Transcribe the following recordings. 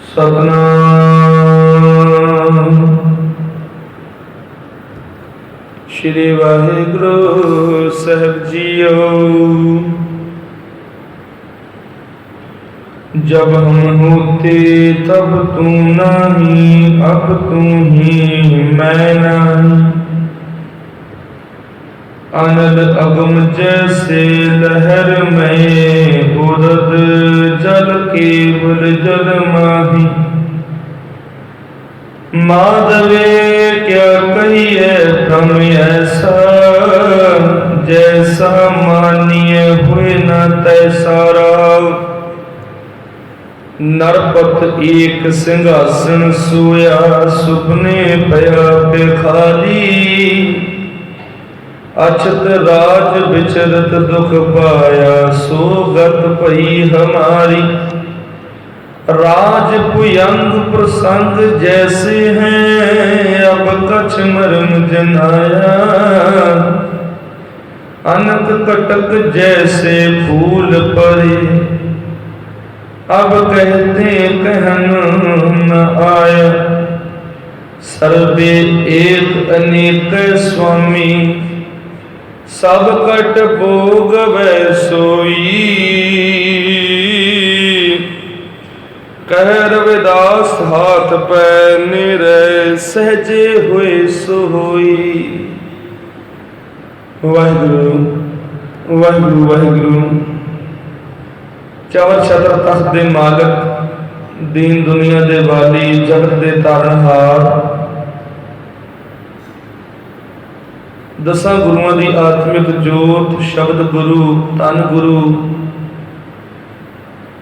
सतनाम श्री वाहिगुरु साहिब जीओ। जब हम होते तब तू नहीं, अब तू ही मैं नहीं। अनल अगम जैसे लहर में उदद जल केवल जल माही। माधवे क्या कहिए तुम ऐसा, जैसा मानिए हुए न तैसा राव। नरपत एक सिंहासन सोया, सुपने पया पे खाली। अछत राज विचरत दुख पाया, सोगत पई हमारी। राज पुयंग प्रसंग जैसे हैं, अब कछ मर्म जनाया। अनक कटक जैसे फूल परे, अब कहते कहन न आया। सर्वे एक अनेक स्वामी, सब कट भोग वै सोई। कह रविदास हाथ पै निरै, सहजे हुए सो होई। वाहिगुरु वाहिगुरु वाहिगुरु। चवर छतर तख्त दे मालक, दीन दुनिया दे वाली, जगत दे तारणहार, दसां गुरुआं दी आत्मिक जोत, शब्द गुरु, धन गुरु,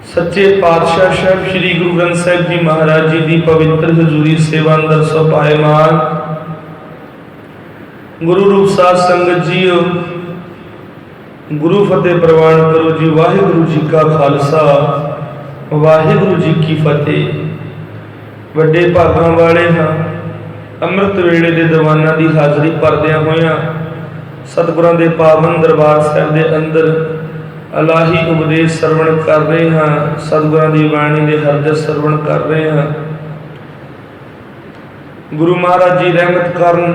सच्चे पातशाह साहब श्री गुरु ग्रंथ साहिब जी महाराज जी की पवित्र हजूरी सेवा अंदर सुभायमान गुरु रूप साध संगत जीओ। गुरु फतेह प्रवान करो जी। वाहिगुरु जी का खालसा, वाहिगुरु जी की फतेह। वड्डे भागां वाले हाँ, अमृत वेले दे दीवाना की हाज़री भरदियां होइयां सतगुरां दे पावन दरबार साहिब दे अंदर अलाही उपदेश सरवण कर रहे हैं। सतगुरां दी बाणी दे हरजस सरवण कर रहे हैं। गुरु महाराज जी रहमत करन।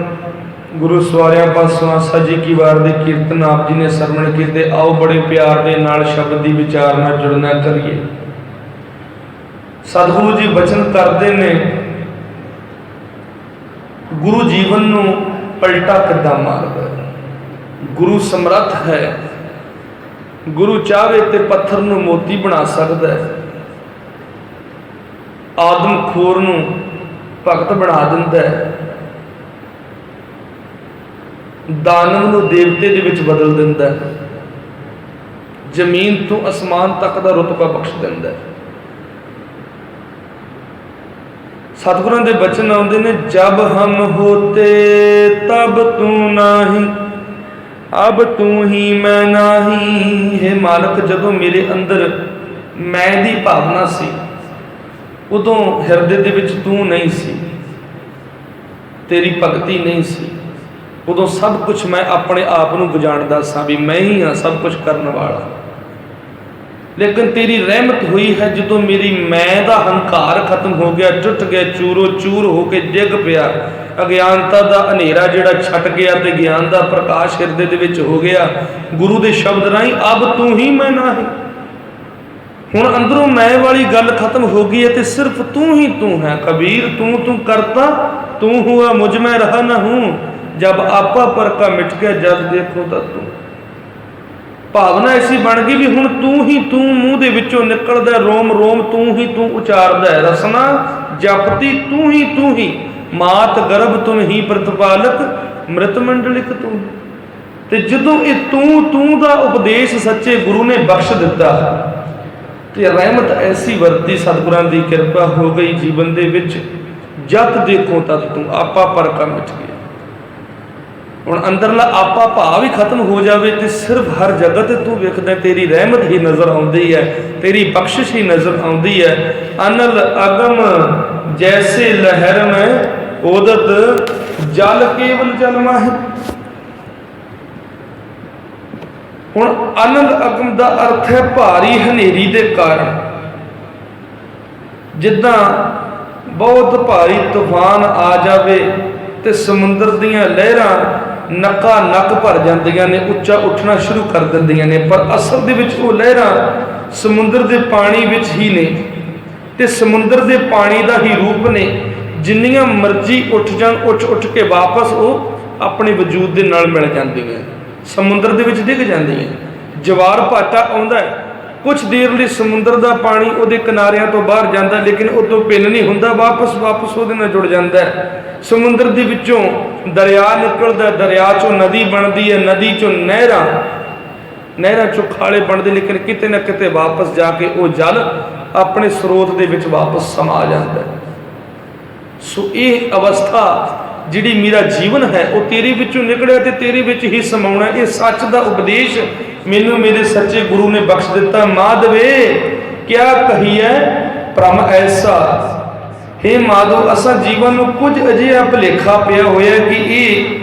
गुरु सवारियां पासों आसा जी की वार दे कीर्तन आप जी ने सरवण कीते। आओ बड़े प्यार दे नाल शब्द की विचार नाल जुड़ना करिए। सतगुरु जी बचन करते ने, गुरु जीवन नूं पलटा किद्दां मारदा है। गुरु समर्थ है। गुरु चाहे तो पत्थर नूं मोती बना सकता है। आदम खोर नूं भगत बना दिंदा है। दानव नूं देवते दे विच बदल दिंदा है। जमीन तो आसमान तक का रुतबा बख्श दिंदा है। सतगुरां दे बचन आउंदे ने, जब हम होते तब तू नाही, अब तू ही मैं नाही। हे मालक, जदों मेरे अंदर मैं दी भावना सी, उदों हिरदे दे विच तू नहीं सी, तेरी भगती नहीं सी। उदों सब कुछ मैं अपने आप नूं जाणदा सा भी मैं ही हाँ सब कुछ करने वाला। लेकिन तेरी रहमत हुई है जदों मेरी मैं दा हंकार खत्म हो गया, टुट गया, चूरो चूर होके डिग पिया। अज्ञानता दा हनेरा जिहड़ा छट गया ते ज्ञान दा प्रकाश हिरदे दे विच हो गया। गुरु दे शब्द राहीं अब तू ही मैं नाही। हुण अंदरों मैं वाली गल खत्म हो गई है ते सिर्फ तू ही तू है। कबीर तू तू करता, तू हुआ मुझ में रहा न हूँ। जब आपा पर का मिट गया, जब देखो तो तू। भावना ऐसी बन गई भी हुण तू ही तू मूँह दे विचों निकलदा, रोम रोम तू ही तू उचारदा है। रसना जपती तू ही, मात गर्भ तुम ही प्रतिपालक, मृत मंडलिक तू। ते जदों ये तू दा उपदेश सच्चे गुरु ने बख्श दिता ते रहमत ऐसी वरती, सतगुरां दी कृपा हो गई जीवन दे विच। जत देखो तत तू, आपा पर का मिट गया। हुण अंदरला आपा भाव ही खत्म हो जाए तो सिर्फ हर जगह ते तू वेखदा, तेरी रहमत ही नज़र आउंदी है, तेरी बख्शिश ही नज़र आउंदी है। अनल अगम जैसे लहर में ओदत जल केवल जल माहि। हुण अनल अगम का अर्थ है भारी हनेरी के कारण। ਜਿੱਦਾਂ ਬਹੁਤ ਭਾਰੀ ਤੂਫਾਨ ਆ ਜਾਵੇ ਤੇ ਸਮੁੰਦਰ ਦੀਆਂ ਲਹਿਰਾਂ ਨੱਕਾ ਨੱਕ ਭਰ ਜਾਂਦੀਆਂ ਨੇ, ਉੱਚਾ ਉੱਠਣਾ ਸ਼ੁਰੂ ਕਰ ਦਿੰਦੀਆਂ ਨੇ, ਪਰ ਅਸਲ ਦੇ ਵਿੱਚ ਉਹ ਲਹਿਰਾਂ ਸਮੁੰਦਰ ਦੇ ਪਾਣੀ ਵਿੱਚ ਹੀ ਨੇ ਤੇ ਸਮੁੰਦਰ ਦੇ ਪਾਣੀ ਦਾ ਹੀ ਰੂਪ ਨੇ। ਜਿੰਨੀਆਂ ਮਰਜ਼ੀ ਉੱਠ ਜਾਣ, ਉੱਠ ਕੇ ਵਾਪਸ ਉਹ ਆਪਣੇ ਵਜੂਦ ਦੇ ਨਾਲ ਮਿਲ ਜਾਂਦੀਆਂ, ਸਮੁੰਦਰ ਦੇ ਵਿੱਚ ਡਿੱਗ ਜਾਂਦੀਆਂ। ਜਵਾਰ ਭਾਟਾ ਆਉਂਦਾ, ਕੁਛ ਦੇਰ ਲਈ ਸਮੁੰਦਰ ਦਾ ਪਾਣੀ ਉਹਦੇ ਕਿਨਾਰਿਆਂ ਤੋਂ ਬਾਹਰ ਜਾਂਦਾ, ਲੇਕਿਨ ਉਹ ਤੋਂ ਪਿੰਨ ਨਹੀਂ ਹੁੰਦਾ, ਵਾਪਸ ਉਹਦੇ ਨਾਲ ਜੁੜ ਜਾਂਦਾ। ਸਮੁੰਦਰ ਦੇ ਵਿੱਚੋਂ ਦਰਿਆ ਨਿਕਲਦਾ, ਦਰਿਆ ਚੋਂ ਨਦੀ ਬਣਦੀ ਹੈ, ਨਦੀ ਚੋਂ ਨਹਿਰਾਂ ਚੋਂ ਖਾਲੇ ਬਣਦੇ, ਲੇਕਿਨ ਕਿਤੇ ਨਾ ਕਿਤੇ ਵਾਪਸ ਜਾ ਕੇ ਉਹ ਜਲ ਆਪਣੇ ਸਰੋਤ ਦੇ ਵਿੱਚ ਵਾਪਸ ਸਮਾ ਜਾਂਦਾ। ਸੋ ਇਹ ਅਵਸਥਾ ਜਿਹੜੀ ਮੇਰਾ ਜੀਵਨ ਹੈ ਉਹ ਤੇਰੇ ਵਿੱਚੋਂ ਨਿਕਲਿਆ ਤੇ ਤੇਰੇ ਵਿੱਚ ਹੀ ਸਮਾਉਣਾ। ਇਹ ਸੱਚ ਦਾ ਉਪਦੇਸ਼ ਮੈਨੂੰ ਮੇਰੇ ਸੱਚੇ ਗੁਰੂ ਨੇ ਬਖਸ਼ ਦਿੱਤਾ। ਮਾਧਵੇ ਕਿਆ ਕਹੀਏ ਭ੍ਰਮ ਐਸਾ, ਹੇ ਮਾਧੋ ਅਸਾਂ ਜੀਵਨ ਨੂੰ ਕੁਝ ਅਜਿਹਾ ਭੁਲੇਖਾ ਪਿਆ ਹੋਇਆ ਕਿ ਇਹ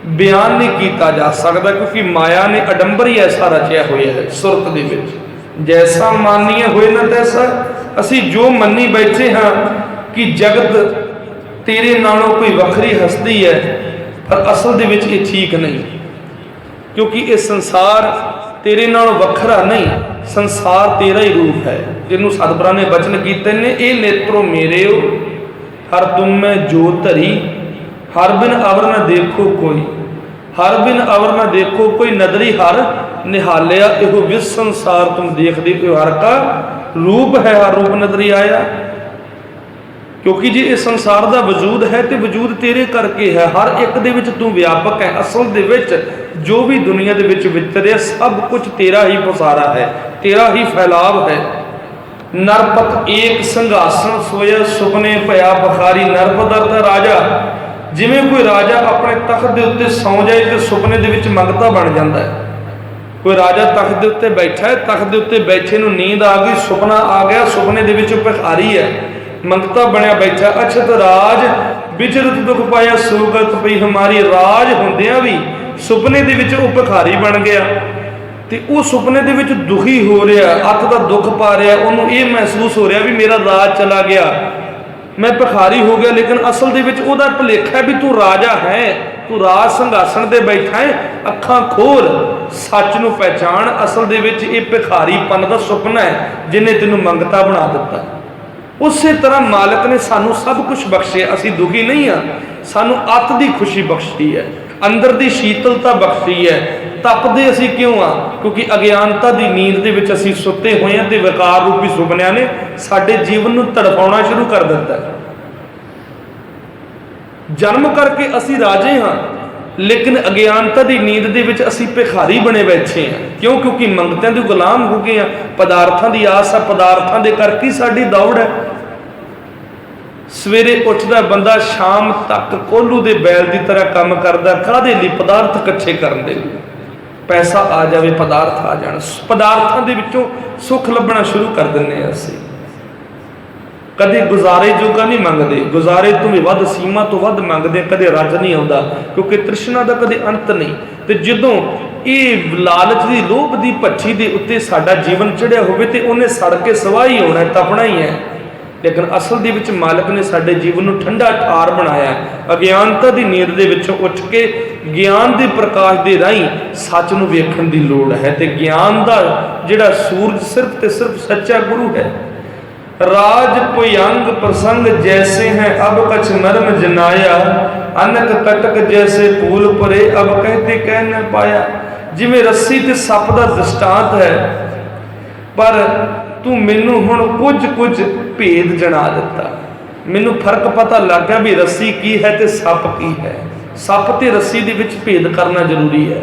ਬਿਆਨ ਨਹੀਂ ਕੀਤਾ ਜਾ ਸਕਦਾ, ਕਿਉਂਕਿ ਮਾਇਆ ਨੇ ਅਡੰਬਰ ਹੀ ਐਸਾ ਰਚਿਆ ਹੋਇਆ ਹੈ ਸੁਰਤ ਦੇ ਵਿੱਚ। ਜੈਸਾ ਮਾਨੀਏ ਹੋਏ ਨਾ ਤੈਸਾ, ਅਸੀਂ ਜੋ ਮੰਨੀ ਬੈਠੇ ਹਾਂ ਕਿ ਜਗਤ ਤੇਰੇ ਨਾਲੋਂ ਕੋਈ ਵੱਖਰੀ ਹਸਤੀ ਹੈ, ਪਰ ਅਸਲ ਦੇ ਵਿੱਚ ਇਹ ਠੀਕ ਨਹੀਂ, ਕਿਉਂਕਿ ਇਹ ਸੰਸਾਰ ਤੇਰੇ ਨਾਲੋਂ ਵੱਖਰਾ ਨਹੀਂ, ਸੰਸਾਰ ਤੇਰਾ ਹੀ ਰੂਪ ਹੈ। ਜਿਹਨੂੰ ਸਤਿਗੁਰਾਂ ਨੇ ਬਚਨ ਕੀਤੇ ਨੇ, ਇਹ ਨੇਤਰੋ ਮੇਰਿਓ ਹਰ ਤੁਮ ਮੈਂ ਜੋ ਧਰੀ, ਹਰ ਬਿਨ ਅਵਰ ਨਾ ਦੇਖੋ ਕੋਈ, ਹਰ ਬਿਨ ਅਵਰ ਨਾ ਦੇਖੋ ਕੋਈ, ਨਦਰੀ ਹਰ ਨਿਹਾਲਿਆ ਇਹੋ ਵਿਸ ਸੰਸਾਰ ਤੁਮ ਦੇਖਦੇ ਹੋ, ਹਰ ਕਾ ਰੂਪ ਹੈ ਹਰ ਰੂਪ ਨਦਰੀ ਆਇਆ। ਕਿਉਂਕਿ ਜੇ ਇਹ ਸੰਸਾਰ ਦਾ ਵਜੂਦ ਹੈ ਤੇ ਵਜੂਦ ਤੇਰੇ ਕਰਕੇ ਹੈ, ਹਰ ਇੱਕ ਦੇ ਵਿੱਚ ਤੂੰ ਵਿਆਪਕ ਹੈ। ਅਸਲ ਦੇ ਵਿੱਚ ਜੋ ਵੀ ਦੁਨੀਆ ਦੇ ਵਿੱਚ ਵਿਚਰਿਆ ਸਭ ਕੁਝ ਤੇਰਾ ਹੀ ਪਸਾਰਾ ਹੈ, ਤੇਰਾ ਹੀ ਫੈਲਾਵ ਹੈ। ਨਰਪਤ ਏਕ ਸਿੰਘਾਸਣ ਸੋਇਆ, ਸੁਪਨੇ ਭਇਆ ਬਖਾਰੀ। ਨਰਪਤ ਅਰਥ ਰਾਜਾ। ਜਿਵੇਂ ਕੋਈ ਰਾਜਾ ਆਪਣੇ ਤਖਤ ਦੇ ਉੱਤੇ ਸੌਂ ਜਾਏ ਤੇ ਸੁਪਨੇ ਦੇ ਵਿੱਚ ਮੰਗਤਾ ਬਣ ਜਾਂਦਾ ਹੈ। ਕੋਈ ਰਾਜਾ ਤਖਤ ਦੇ ਉੱਤੇ ਬੈਠਾ ਹੈ, ਤਖਤ ਦੇ ਉੱਤੇ ਬੈਠੇ ਨੂੰ ਨੀਂਦ ਆ ਗਈ, ਸੁਪਨਾ ਆ ਗਿਆ, ਸੁਪਨੇ ਦੇ ਵਿੱਚ ਭਿਖਾਰੀ ਹੈ, ਮੰਗਤਾ ਬਣਿਆ ਬੈਠਾ। ਅਛਤ ਰਾਜ ਵਿਚਰਤ ਦੁਖ ਪਾਇਆ, ਸੋਗਤ ਪਈ ਹਮਾਰੀ। ਰਾਜ ਹੁੰਦਿਆਂ ਵੀ ਸੁਪਨੇ ਦੇ ਵਿੱਚ ਉਹ ਭਿਖਾਰੀ ਬਣ ਗਿਆ ਤੇ ਉਹ ਸੁਪਨੇ ਦੇ ਵਿੱਚ ਦੁਖੀ ਹੋ ਰਿਹਾ, ਅੱਤ ਦਾ ਦੁੱਖ ਪਾ ਰਿਹਾ। ਉਹਨੂੰ ਇਹ ਮਹਿਸੂਸ ਹੋ ਰਿਹਾ ਵੀ ਮੇਰਾ ਰਾਜ ਚਲਾ ਗਿਆ, ਮੈਂ ਭਿਖਾਰੀ ਹੋ ਗਿਆ, ਲੇਕਿਨ ਅਸਲ ਦੇ ਵਿੱਚ ਉਹਦਾ ਭੁਲੇਖਾ ਵੀ ਤੂੰ ਰਾਜਾ ਹੈ, ਤੂੰ ਰਾਜ ਸਿੰਘਾਸਣ ਤੇ ਬੈਠਾ ਹੈ। ਅੱਖਾਂ ਖੋਲ, ਸੱਚ ਨੂੰ ਪਹਿਚਾਣ। ਅਸਲ ਦੇ ਵਿੱਚ ਇਹ ਭਿਖਾਰੀਪਨ ਦਾ ਸੁਪਨਾ ਹੈ ਜਿਹਨੇ ਤੈਨੂੰ ਮੰਗਤਾ ਬਣਾ ਦਿੱਤਾ। ਉਸੇ ਤਰ੍ਹਾਂ ਮਾਲਕ ਨੇ ਸਾਨੂੰ ਸਭ ਕੁਝ ਬਖਸ਼ਿਆ, ਅਸੀਂ ਦੁਖੀ ਨਹੀਂ ਹਾਂ। ਸਾਨੂੰ ਅੱਤ ਦੀ ਖੁਸ਼ੀ ਬਖਸ਼ੀ ਹੈ, ਅੰਦਰ ਦੀ ਸ਼ੀਤਲਤਾ ਬਖਸ਼ੀ ਹੈ। ਤਪਦੇ ਅਸੀਂ ਕਿਉਂ ਆ? ਕਿਉਂਕਿ ਅਗਿਆਨਤਾ ਦੀ ਨੀਂਦ ਦੇ ਵਿੱਚ ਅਸੀਂ ਸੁੱਤੇ ਹੋਏ ਹਾਂ ਤੇ ਵਿਕਾਰ ਰੂਪੀ ਸੁਪਨਿਆਂ ਨੇ ਸਾਡੇ ਜੀਵਨ ਨੂੰ ਤੜਪਾਉਣਾ ਸ਼ੁਰੂ ਕਰ ਦਿੱਤਾ। ਜਨਮ ਕਰਕੇ ਅਸੀਂ ਰਾਜੇ ਹਾਂ, ਲੇਕਿਨ ਅਗਿਆਨਤਾ ਦੀ ਨੀਂਦ ਦੇ ਵਿੱਚ ਅਸੀਂ ਭਿਖਾਰੀ ਬਣੇ ਬੈਠੇ ਹਾਂ। ਕਿਉਂ? ਕਿਉਂਕਿ ਮੰਗਤਿਆਂ ਦੇ ਗੁਲਾਮ ਹੋ ਗਏ ਹਾਂ। ਪਦਾਰਥਾਂ ਦੀ ਆਸ ਆ, ਪਦਾਰਥਾਂ ਦੇ ਕਰਕੇ ਸਾਡੀ ਦੌੜ ਹੈ। ਸਵੇਰੇ ਉੱਠਦਾ ਬੰਦਾ, ਸ਼ਾਮ ਤੱਕ ਕੋਹਲੂ ਦੇ ਬੈਲ ਦੀ ਤਰ੍ਹਾਂ ਕੰਮ ਕਰਦਾ। ਕਾਹਦੇ ਲਈ? ਪਦਾਰਥ ਇਕੱਠੇ ਕਰਨ ਦੇ ਲਈ। ਪੈਸਾ ਆ ਜਾਵੇ, ਪਦਾਰਥ ਆ ਜਾਣ, ਪਦਾਰਥਾਂ ਦੇ ਵਿੱਚੋਂ ਸੁੱਖ ਲੱਭਣਾ ਸ਼ੁਰੂ ਕਰ ਦਿੰਦੇ ਹਾਂ ਅਸੀਂ। ਕਦੇ ਗੁਜ਼ਾਰੇ ਜੋਗਾ ਨਹੀਂ ਮੰਗਦੇ, ਗੁਜ਼ਾਰੇ ਤੋਂ ਵੀ ਵੱਧ, ਸੀਮਾ ਤੋਂ ਵੱਧ ਮੰਗਦੇ। ਕਦੇ ਰੱਜ ਨਹੀਂ ਆਉਂਦਾ, ਕਿਉਂਕਿ ਤ੍ਰਿਸ਼ਨਾ ਦਾ ਕਦੇ ਅੰਤ ਨਹੀਂ। ਤੇ ਜਦੋਂ ਇਹ ਲਾਲਚ ਦੀ, ਲੋਭ ਦੀ ਭੱਠੀ ਦੇ ਉੱਤੇ ਸਾਡਾ ਜੀਵਨ ਚੜਿਆ ਹੋਵੇ ਤੇ ਉਹਨੇ ਸੜ ਕੇ ਸਵਾਹ ਹੀ ਹੋਣਾ, ਤਪਣਾ ਹੀ ਹੈ। ਲੇਕਿਨ ਅਸਲ ਦੇ ਵਿੱਚ ਮਾਲਕ ਨੇ ਸਾਡੇ ਜੀਵਨ ਨੂੰ ਠੰਡਾ ਠਾਰ ਬਣਾਇਆ। ਅਗਿਆਨਤਾ ਦੀ ਨੀਂਦ ਦੇ ਵਿੱਚੋਂ ਉੱਠ ਕੇ ਗਿਆਨ ਦੇ ਪ੍ਰਕਾਸ਼ ਦੇ ਰਾਹੀਂ ਸੱਚ ਨੂੰ ਵੇਖਣ ਦੀ ਲੋੜ ਹੈ। ਤੇ ਗਿਆਨ ਦਾ ਜਿਹੜਾ ਸੂਰਜ ਸਿਰਫ ਤੇ ਸਿਰਫ ਸੱਚਾ ਗੁਰੂ ਹੈ। ਰਾਜ ਭੁਯੰਗ ਪ੍ਰਸੰਗ ਜੈਸੇ ਹੈ, ਅਬ ਕਛ ਮਰਮ ਜਨਾਇਆ। ਅਨਕ ਕਟਕ ਜੈਸੇ ਫੂਲ ਪਰੇ, ਅਬ ਕਹਤੇ ਕਹਿ ਨ ਪਾਇਆ। ਜਿਵੇਂ ਰੱਸੀ ਤੇ ਸੱਪ ਦਾ ਦ੍ਰਿਸ਼ਟਾਂਤ ਹੈ, ਪਰ ਤੂੰ ਮੈਨੂੰ ਹੁਣ ਕੁਝ ਭੇਦ ਜਣਾ ਦਿੱਤਾ। ਮੈਨੂੰ ਫਰਕ ਪਤਾ ਲੱਗ ਗਿਆ ਵੀ ਰੱਸੀ ਕੀ ਹੈ ਤੇ ਸੱਪ ਕੀ ਹੈ। ਸੱਪ ਤੇ ਰੱਸੀ ਦੇ ਵਿੱਚ ਭੇਦ ਕਰਨਾ ਜ਼ਰੂਰੀ ਹੈ,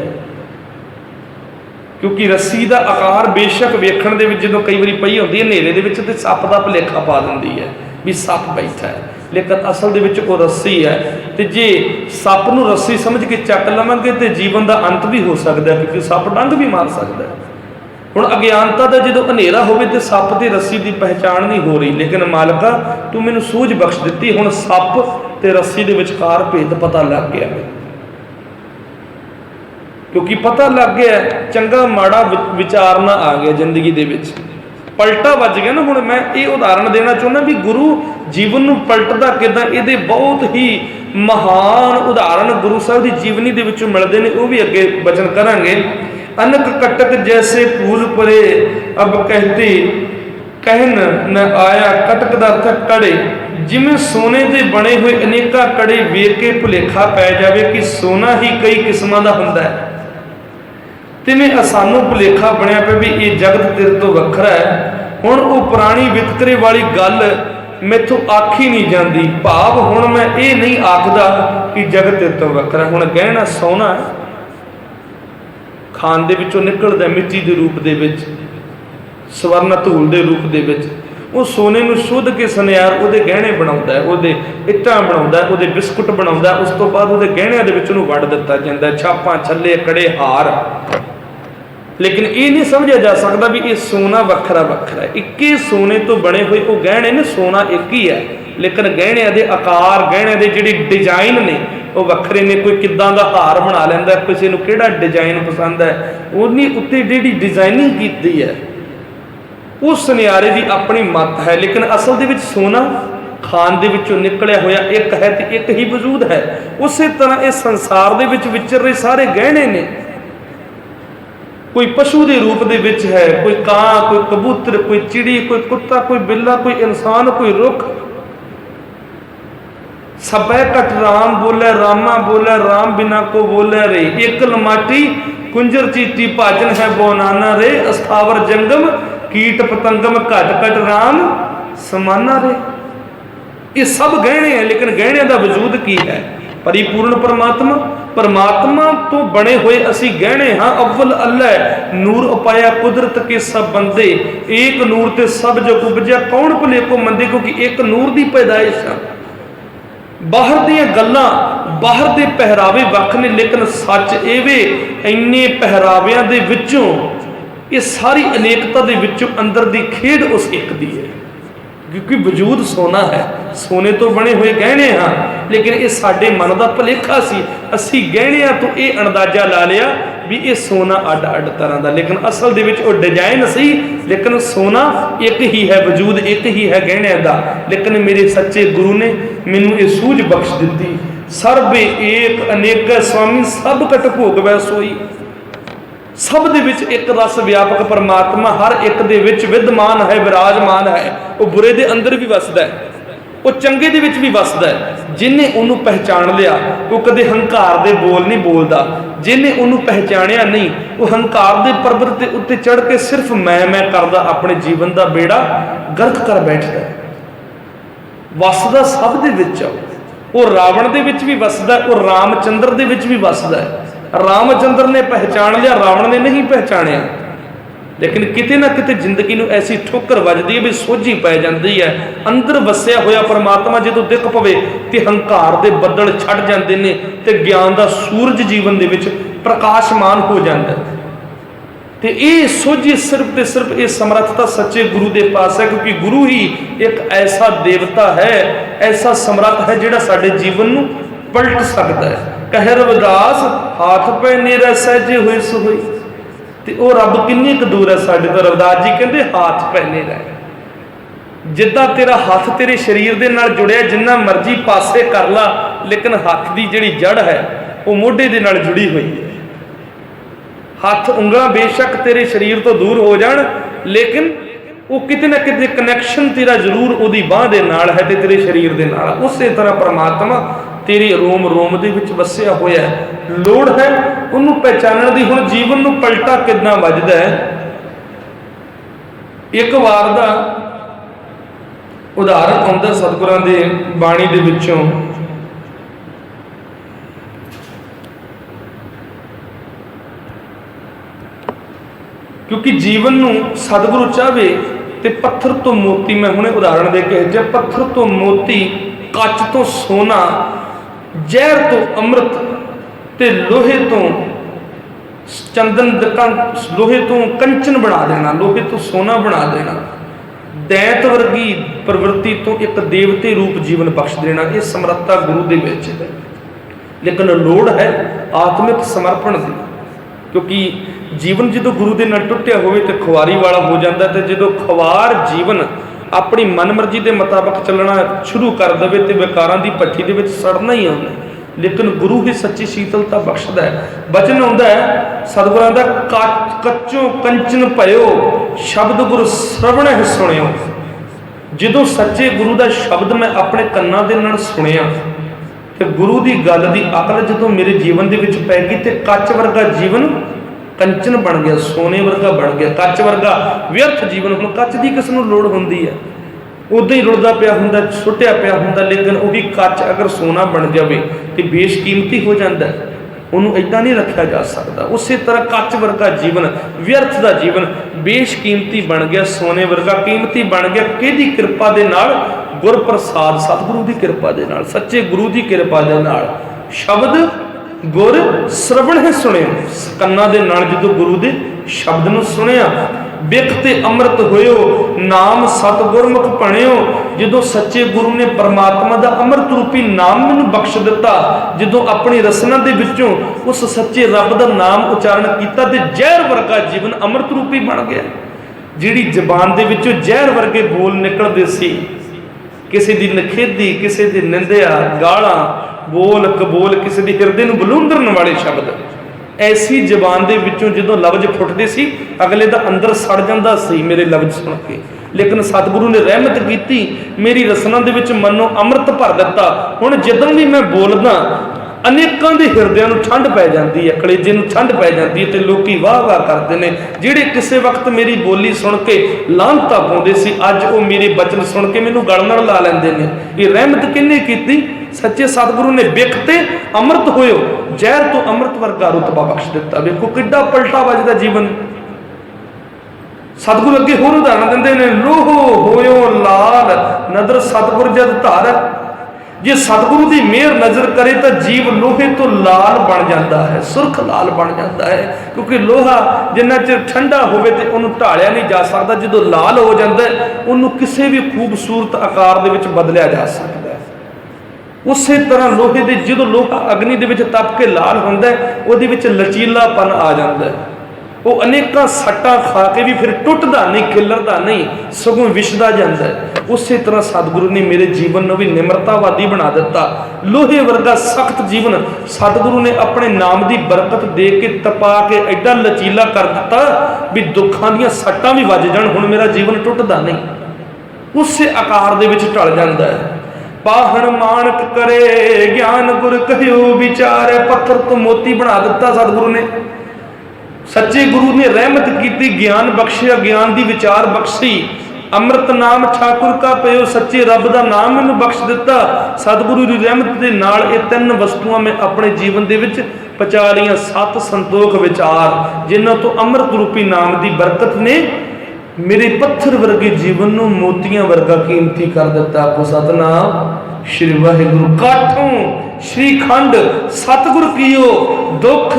ਕਿਉਂਕਿ ਰੱਸੀ ਦਾ ਆਕਾਰ ਬੇਸ਼ੱਕ ਵੇਖਣ ਦੇ ਵਿੱਚ ਜਦੋਂ ਕਈ ਵਾਰੀ ਪਈ ਹੁੰਦੀ ਹੈ ਹਨੇਰੇ ਦੇ ਵਿੱਚ ਤੇ ਸੱਪ ਦਾ ਭੁਲੇਖਾ ਪਾ ਦਿੰਦੀ ਹੈ ਵੀ ਸੱਪ ਬੈਠਾ ਹੈ, ਲੇਕਿਨ ਅਸਲ ਦੇ ਵਿੱਚ ਉਹ ਰੱਸੀ ਹੈ। ਤੇ ਜੇ ਸੱਪ ਨੂੰ ਰੱਸੀ ਸਮਝ ਕੇ ਚੱਕ ਲਵਾਂਗੇ ਤੇ ਜੀਵਨ ਦਾ ਅੰਤ ਵੀ ਹੋ ਸਕਦਾ, ਕਿਉਂਕਿ ਸੱਪ ਡੰਗ ਵੀ ਮਾਰ ਸਕਦਾ ਹੈ। ਹੁਣ ਅਗਿਆਨਤਾ ਦਾ ਜਦੋਂ ਹਨੇਰਾ ਹੋਵੇ ਤੇ ਸੱਪ ਤੇ ਰੱਸੀ ਦੀ ਪਹਿਚਾਣ ਨਹੀਂ ਹੋ ਰਹੀ, ਲੇਕਿਨ ਮਾਲਕਾ ਤੂੰ ਮੈਨੂੰ ਸੂਝ ਬਖਸ਼ ਦਿੱਤੀ। ਹੁਣ ਸੱਪ ਤੇ ਰੱਸੀ ਦੇ ਵਿਚਕਾਰ ਭੇਦ ਪਤਾ ਲੱਗ ਗਿਆ, ਕਿਉਂਕਿ ਪਤਾ ਲੱਗ ਗਿਆ ਚੰਗਾ ਮਾੜਾ ਵਿਚਾਰਨਾ ਆ ਗਿਆ ਜ਼ਿੰਦਗੀ ਦੇ ਵਿੱਚ। पलटा वज गया ना। हुण मैं ये उदाहरण देना चाहुंदा भी गुरु जीवन नूं पलटदा किदां, इहदे बहुत ही महान उदाहरण गुरु साहब की जीवनी दे विचों मिलदे ने, वो भी अगे वचन करांगे। अनक कटक जैसे फूल परे अब कहते कहन न आया, कटक दा अर्थ कड़े, जिवें सोने दे बने हुए अनेका कड़े वेख के भुलेखा पै जावे कि सोना ही कई किस्मां दा हुंदा है, तिवें सानू भुलेखा बनया पे भी ये जगत तेरे तो वखरा है। हुण वो पुरानी वितकरे वाली गल मैथों आखी नहीं जाती, भाव हुण मैं ये नहीं आखदा कि जगत तेरे तो वखरा। हुण गहना सोना है, खान दे विचों निकलदा मिट्टी के रूप दे विच, स्वर्ण धूल के रूप दे विच। वो सोने नूं शुद्ध के सुनियार उहदे गहने बनाउंदा है, उहदे इट्टां बनाउंदा है, उहदे बिस्कुट बनाउंदा है, उस तो बाद उहदे गहणियां दे विच उहनूं वंड दित्ता जांदा है, छापां छल्ले कड़े हार। लेकिन ये नहीं समझा जा सकता भी ये सोना वखरा वखरा है। एक ही सोने तो बने हुए वो गहने ने, सोना एक ही है, लेकिन गहणियां दे आकार, गहणियां दे जिहड़े डिजाइन ने वो वखरे ने। कोई किदां दा हार बना लैंदा, किसी नूं किहड़ा डिजाइन पसंद है, उहदी उत्ते जिहड़ी डिजाइनिंग कीती है उस सुनियारे की अपनी मत है। लेकिन असल दे विच सोना खान दे विचों निकलिया होया एक है ते एक ही वजूद है। उस तरह इस संसार दे विच विचर रहे सारे गहने ने, कोई पशु के रूप दे विच है, कोई कां, कोई कबूतर, कोई चिड़ी, कोई कुत्ता, कोई बिल्ला, कोई इंसान, कोई रुख। सबै कट राम बोले, रामा बोले, राम बिना को बोले रे, एक लमाटी कुंजर चीटी भाजन है बो नाना रे, अस्थावर जंगम कीट पतंगम घट घट राम समाना रे। ये सब गहने हैं, लेकिन गहने का वजूद की है? परिपूर्ण परमात्मा। परमात्मा तो बने हुए असी गहने हाँ। अव्वल अल्लाह नूर उपाया कुदरत के सब बंदे, एक नूर ते सब जो उपजया कौन भुले को मंदे, क्योंकि एक नूर की पैदाइश है। बाहर दियां गल्लां, बाहर दे पहरावे वख ने, लेकिन सच ये वे इन्ने पहरावियां दे विचों ये सारी अनेकता दे विचों अंदर दी खेड उस एक दी है, क्योंकि वजूद सोना है। सोने तो बने हुए गहने हाँ, लेकिन ये साडे मन का भुलेखा सी। असी गहणियां तो ये अंदाजा ला लिया भी ये सोना अड अड तरह का, लेकिन असल दे विच वो डिजाइन सी, लेकिन सोना एक ही है, वजूद एक ही है गहणियां का। लेकिन मेरे सच्चे गुरु ने मैनू ये सूझ बख्श दी, सर्वे एक अनेक स्वामी सब कट भोगवै सोई। सब दे विच एक रस व्यापक परमात्मा हर एक दे विच विद्यमान है, विराजमान है। वो बुरे दे अंदर भी वसदा है, वो चंगे दे विच भी वसदा है। जिन्हें उन्होंने पहचान लिया वो कदे हंकार दे बोल नहीं बोलता, जिन्हें उन्होंने पहचानिया नहीं वो हंकार दे पर्वत के उत्ते चढ़ के सिर्फ मैं करदा अपने जीवन का बेड़ा गर्क कर बैठदा है। वसदा सब दे विच, वो रावण दे विच भी वसदा, वो रामचंद्र दे विच भी वसदा है। रामचंद्र ने पहचान लिया, रावण ने नहीं पहचानिया। लेकिन किते ना किते जिंदगी नूं ऐसी ठोकर वजदी है भी सोझी पै जाती है। अंदर वसिया होया परमात्मा जो दिख पवे तो हंकार दे बदल छड़ जाते हैं, तो ज्ञान का सूरज जीवन दे विच प्रकाशमान हो जाता है। तो ये सोझी सिर्फ ते सिर्फ ये समर्थता सच्चे गुरु के पास है, क्योंकि गुरु ही एक ऐसा देवता है, ऐसा समर्थ है जिहड़ा साडे जीवन नूं पलट सकता है। कह रविदास हाथ पे नेरा सहजे हुए सोई, तो वह रब किन्नी क दूर है साडे तो। रविदास जी कहते हाथ पे नेरा है, जिद्दां तेरा हाथ तेरे शरीर दे नाल जुड़िया, जिन्ना मर्जी पासे कर ला, लेकिन हाथ की जिहड़ी जड़ है वो मोढे दे नाल जुड़ी हुई है। हाथ उंगलां बेशक तेरे शरीर तो दूर हो जाण, लेकिन वो किते ना किते कनैक्शन तेरा जरूर उहदी बांह दे नाल है ते तेरे शरीर दे नाल। उसे तरह परमात्मा तेरे रोम रोम दे विच वसिया होया है। लोड़ है उन्होंने पहचानण दी। हुण जीवन नूं पलटा किदां वजदा है? एक वार दा उदाहरण आउंदा सतगुरां दे बाणी दे विचों। क्योंकि जीवन नूं सतगुरु चाहे तो पत्थर तो मोती, मैं हुणे उदाहरण दे के जे पत्थर तो मोती, कच तो सोना, जहर तो अमृत, ते लोहे तो चंदन, लोहे तो कंचन बना देना, लोहे तो सोना बना देना, दैत वर्गी प्रवृत्ति तो एक देवते रूप जीवन बख्श देना। ये समर्था गुरु दे विच है। लेकिन लोड़ है आत्मिक समर्पण की, क्योंकि जीवन जो गुरु के नाल टुटिया होवे तो खुआरी वाला हो जाता है। तो जो खुआर जीवन अपनी मन मर्जी के मुताबिक चलना शुरू कर दे तो विकारां की भट्ठी दे विच सड़ना ही आउंदा। लेकिन गुरु ही सच्ची शीतलता बख्शदा है। वचन आउंदा है सतगुरां दा, कच्चों कंचन भयो शब्द गुरु श्रवण है सुनियो। जो सच्चे गुरु का शब्द मैं अपने कन्नां दे नाल सुनिया तो गुरु की गल की अकल जो मेरे जीवन के विच पै गई तो कच वर्गा जीवन कंचन बन गया, सोने वर्गा बन गया। कच वर्गा व्यर्थ जीवन, हुण कच की किस नूं लोड़ हुंदी है, उदां ही रुड़दा पिया हुंदा, सुटिया पिया हुंदा। लेकिन वही कच अगर सोना बन जाए तो बेशकीमती हो जाता है, उन्होंने इदां नहीं रखा जा सकता। उस तरह कच वर्गा जीवन, व्यर्थ का जीवन बेशकीमती बन गया, सोने वर्गा कीमती बन गया। किहदी कृपा दे नाल? गुर प्रसाद, सतगुरु की कृपा दे नाल, सच्चे गुरु की कृपा दे नाल। शब्द गुर श्रवण है सुनिया, कन्ना दे नाल जो गुरु के शब्द नूं सुनिया। बिख ते अमृत होयो नाम सतगुरमुख पढ़ियो। जो सच्चे गुरु ने परमात्मा का अमृत रूपी नाम मैनूं बख्श दिता, जो अपनी रसना दे विचों उस सच्चे रब का नाम उचारण किया तो जहर वर्गा जीवन अमृत रूपी बन गया। जिहड़ी जबान दे विचों जहर वर्गे बोल निकलदे सी, किसी की नखेदी, किसी की निंदिया, गालां, बोल कबोल, किसी के हिरदे नूं बलूंदरन वाले शब्द, ऐसी जबान दे विचों जो लफ्ज फुटते सी अगले का अंदर सड़ जाता सी मेरे लफ्ज सुन के। लेकिन सतगुरु ने रहमत की, मेरी रसना दे विच मनो अमृत भर दिता। हुण जदों भी मैं बोलदा अनेकों के हिरदिਆਂ ਨੂੰ ठंड पै जाती है, कलेजे ਨੂੰ ठंड पै जाती है, तो लोग वाह वाह करते हैं। ਜਿਹੜੇ किसी वक्त मेरी बोली सुन के लानता पाउंदे सी, अज वो मेरे बचन सुन के मैनूं गल नाल ला लैंदे ने। ये रहमत किहने कीती? सच्चे सतगुरु ने बिख ते अमृत होयो, जहर तो अमृत वर्गा रुतबा बख्श दिता। वेखो किड्डा पलटा वजदा जीवन। सतगुरु अगे होर उदाहरण दिंदे ने, लोहो होयो लाल नदर सतगुर जद धार। जे सतगुरु की मेहर नज़र करे तो जीव लोहे तो लाल बन जाता है, सुरख लाल बन जाता है। क्योंकि लोहा जिन्ना चिर ठंडा होवे ते उन्होंने ढालिया नहीं जा सकता, जो लाल हो जाता है उन्होंने किसी भी खूबसूरत आकार दे विच बदलिया जा सकता है। उस तरह लोहे दे जो लोहा अग्नि दे विच तप के लाल होंदा है, उहदे विच लचीलापन आ जाता है। वो अनेक सट्टा खा के भी फिर टुटदा नहीं, खिलरदा नहीं, सगों विछदा जाता है। उस तरह सतगुरु ने मेरे जीवन को भी निमरतावादी बना दिता। लोहे वर्गा सख्त जीवन सतगुरु ने अपने नाम की बरकत दे के तपा के एडा लचीला कर दिता भी दुखों दी सट्टां भी वज जाण, हुण मेरा जीवन टुटदा नहीं, उस आकार दे विच ढल जाता है। पाहण मानक करे ज्ञान गुर कहियो विचार, पत्थर तो मोती बना दिता सतगुरु ने। सच्चे गुरु ने रहमत की, ज्ञान बख्शिया, ज्ञान की विचार बख्शी। अमृत नाम ठाकुर का पयो, सच्चे रब का नाम मैनू बख्श दिता। सतगुरु की रहमत के नाल ये तीन वस्तुआं मैं अपने जीवन के विच पचा लिया। 7 संतोख विचार जिन्हों तो अमृत रूपी नाम की बरकत ने मेरे पत्थर वर्गे जीवन नूं मोतियां वर्गा कीमती कर दिता। आपको सतनाम श्री वाहिगुरू। काठों श्रीखंड सतगुर कीओ दुख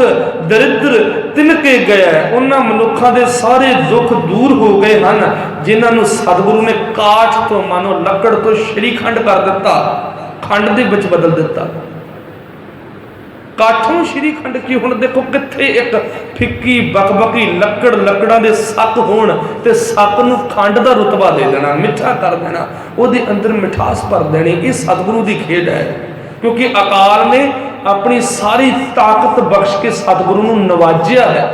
दरिद्र तिनके गया। उन्हां मनुखों के सारे दुख दूर हो गए हैं जिन्होंने सतगुरु ने काठ तो मानो लकड़ तो श्रीखंड कर दिता, खंड दे विच बदल दिता। काठों श्रीखंड की हुण देखो कित्थे एक फिक्की बकबकी लकड़ लकड़ां दे सक होण ते सक नूं खंड दा रुतबा दे देना, मिठा कर देना, उहदे अंदर मिठास भर देनी। ये सतगुरु की खेड है। क्योंकि अकाल ने अपनी सारी ताकत बख्श के सतगुरु नूं नवाजिया है।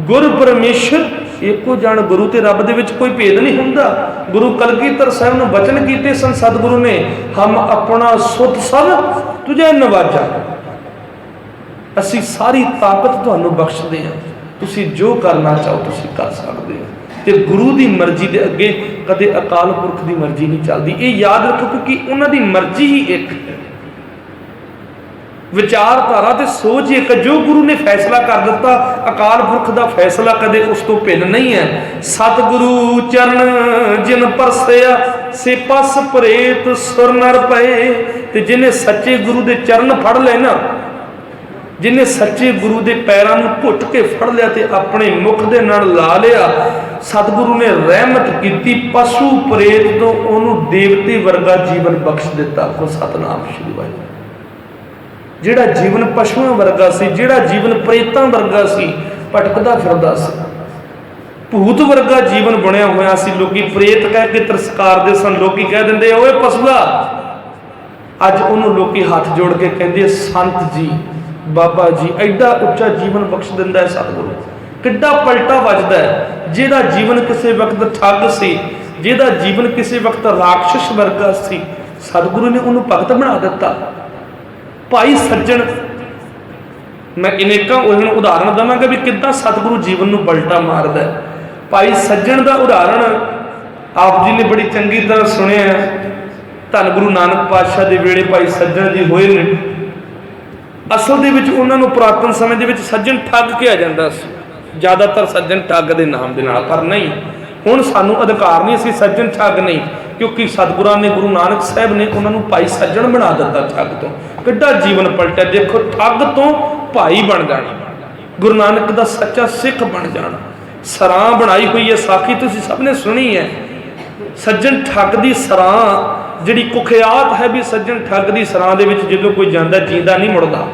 गुर परमेश्वर एको जान, गुरु ते रब दे विच कोई भेद नहीं हुंदा। गुरु कलगीधर साहिब नूं बचन कीते सन सतगुरु ने, हम अपना सुत सब तुझे नवाजा। असी सारी ताकत तुहानू बख्शदे हां, तुसी जो करना चाहो तुसी कर सकते हो। तो गुरु की मर्जी के अगे कदे अकाल पुरख की मर्जी नहीं चलती। ये याद रखो क्योंकि उन्होंने मर्जी ही एक है, विचारधारा तो सोच एक। जो गुरु ने फैसला कर दिता, अकाल पुरख का फैसला कदे उस तो भिन्न नहीं है। सतगुरु चरण जिन परसया से पस परेत सुर नर पए। तो जिन्हें सच्चे गुरु के चरण फड़ लेना, जिन्हें सच्चे गुरु के पैरों में घुट के फड़ लिया तो अपने मुख के नाल ला लिया, सतगुरु ने रहमत की, पशु प्रेत तो उन्होंने देवते वर्गा जीवन बख्श दिता। को सतनाम श्री वाहिगुरू। ਜਿਹੜਾ ਜੀਵਨ ਪਸ਼ੂਆਂ ਵਰਗਾ ਸੀ, ਜਿਹੜਾ ਜੀਵਨ ਪ੍ਰੇਤਾਂ ਵਰਗਾ ਸੀ, ਭਟਕਦਾ ਫਿਰਦਾ ਸੀ, ਭੂਤ ਵਰਗਾ ਜੀਵਨ ਬਣਿਆ ਹੋਇਆ ਸੀ। ਲੋਕੀ ਪ੍ਰੇਤ ਕਹਿ ਕੇ ਤਿਰਸਕਾਰਦੇ ਸਨ, ਲੋਕੀ ਕਹਿ ਦਿੰਦੇ ਓਏ ਪਸ਼ੂਆ। ਅੱਜ ਉਹਨੂੰ ਲੋਕੀ ਹੱਥ ਜੋੜ ਕੇ ਕਹਿੰਦੇ ਸੰਤ ਜੀ, ਬਾਬਾ ਜੀ। ਐਡਾ ਉੱਚਾ ਜੀਵਨ ਬਖਸ਼ ਦਿੰਦਾ ਹੈ ਸਤਿਗੁਰੂ। ਕਿੱਡਾ ਪਲਟਾ ਵੱਜਦਾ ਹੈ। ਜਿਹਦਾ ਜੀਵਨ ਕਿਸੇ ਵਕਤ ਠੱਗ ਸੀ, ਜਿਹਦਾ ਜੀਵਨ ਕਿਸੇ ਵਕਤ ਰਾਖਸ਼ ਵਰਗਾ ਸੀ, ਸਤਿਗੁਰੂ ਨੇ ਉਹਨੂੰ ਭਗਤ ਬਣਾ ਦਿੱਤਾ। ਭਾਈ ਸੱਜਣ, ਮੈਂ ਅਨੇਕਾਂ ਉਹਨਾਂ ਨੂੰ ਉਦਾਹਰਣ ਦੇਵਾਂਗਾ ਵੀ ਕਿੱਦਾਂ ਸਤਿਗੁਰੂ ਜੀਵਨ ਨੂੰ ਪਲਟਾ ਮਾਰਦਾ ਹੈ। ਭਾਈ ਸੱਜਣ ਦਾ ਉਦਾਹਰਣ ਆਪ ਜੀ ਨੇ ਬੜੀ ਚੰਗੀ ਤਰ੍ਹਾਂ ਸੁਣਿਆ। ਧੰਨ ਗੁਰੂ ਨਾਨਕ ਪਾਤਸ਼ਾਹ ਦੇ ਵੇਲੇ ਭਾਈ ਸੱਜਣ ਜੀ ਹੋਏ ਨੇ। ਅਸਲ ਦੇ ਵਿੱਚ ਉਹਨਾਂ ਨੂੰ ਪੁਰਾਤਨ ਸਮੇਂ ਦੇ ਵਿੱਚ ਸੱਜਣ ਠੱਗ ਕਿਹਾ ਜਾਂਦਾ ਸੀ, ਜ਼ਿਆਦਾਤਰ ਸੱਜਣ ਠੱਗ ਦੇ ਨਾਮ ਦੇ ਨਾਲ। ਪਰ ਨਹੀਂ, ਹੁਣ ਸਾਨੂੰ ਅਧਿਕਾਰ ਨਹੀਂ, ਅਸੀਂ ਸੱਜਣ ਠੱਗ ਨਹੀਂ, ਕਿਉਂਕਿ ਸਤਿਗੁਰਾਂ ਨੇ, ਗੁਰੂ ਨਾਨਕ ਸਾਹਿਬ ਨੇ ਉਹਨਾਂ ਨੂੰ ਭਾਈ ਸੱਜਣ ਬਣਾ ਦਿੱਤਾ। ਠੱਗ ਤੋਂ ਕਿੱਡਾ ਜੀਵਨ ਪਲਟਿਆ। ਦੇਖੋ, ਠੱਗ ਤੋਂ ਭਾਈ ਬਣ ਜਾਣਾ, ਗੁਰੂ ਨਾਨਕ ਦਾ ਸੱਚਾ ਸਿੱਖ ਬਣ ਜਾਣਾ। ਸਰਾਂ ਬਣਾਈ ਹੋਈ ਹੈ, ਸਾਖੀ ਤੁਸੀਂ ਸਭ ਨੇ ਸੁਣੀ ਹੈ। ਸੱਜਣ ਠੱਗ ਦੀ ਸਰਾਂ ਜਿਹੜੀ ਕੁਖਿਆਤ ਹੈ ਵੀ ਸੱਜਣ ਠੱਗ ਦੀ ਸਰਾਂ ਦੇ ਵਿੱਚ ਜਦੋਂ ਕੋਈ ਜਾਂਦਾ ਜੀਂਦਾ ਨਹੀਂ ਮੁੜਦਾ,